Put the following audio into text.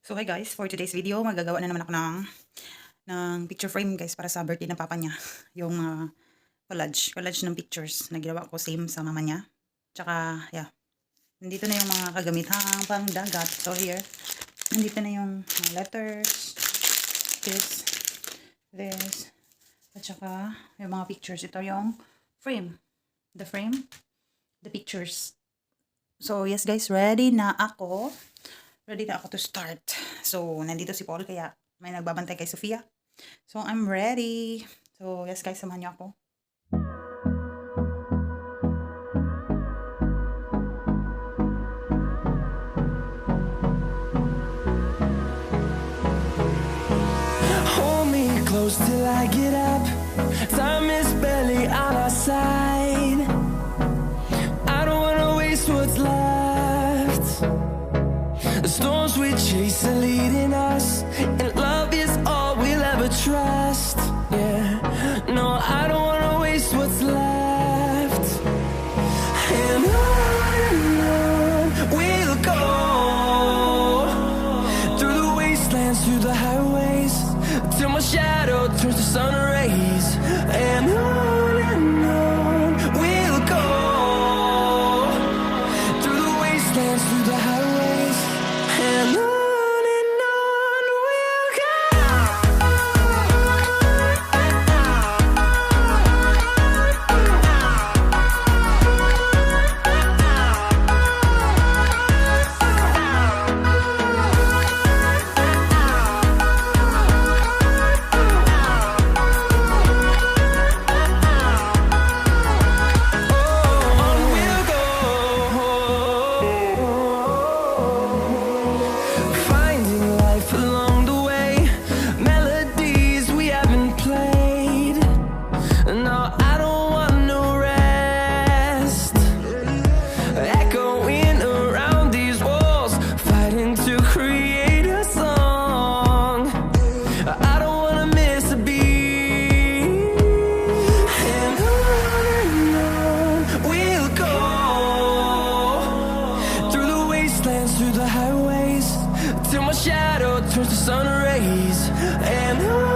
So hi guys, for today's video, magagawa na naman ako ng picture frame guys para sa birthday ng papa niya. Yung collage ng pictures na ginawa ko same sa mama niya. Tsaka, yeah. Nandito na yung mga kagamitang pang dagat. So here, nandito na yung letters, this, at saka yung mga pictures. Ito yung frame. The pictures. So yes guys, ready na ako to start. So, nandito si Paul kaya may nagbabantay kay Sofia. So, I'm ready. So, yes guys, samahan niyo ako. Hold me close till I get up. Time is barely on our side. I don't wanna waste what's left. The storms we chase are leading us, and love is all we'll ever trust. Yeah, no, I don't wanna waste what's left. And on we'll go, through the wastelands, through the highways, till my shadow turns to sun rays. And on we'll go, through the wastelands, through the highways. And on we'll go. On we'll go. Finding life along the way, melodies we haven't played. No, I don't want no rest. Echoing around these walls, fighting to create a song. I don't wanna miss a beat. And on we'll go, through the wastelands, through the highways, till my shadow turns to sun rays. And on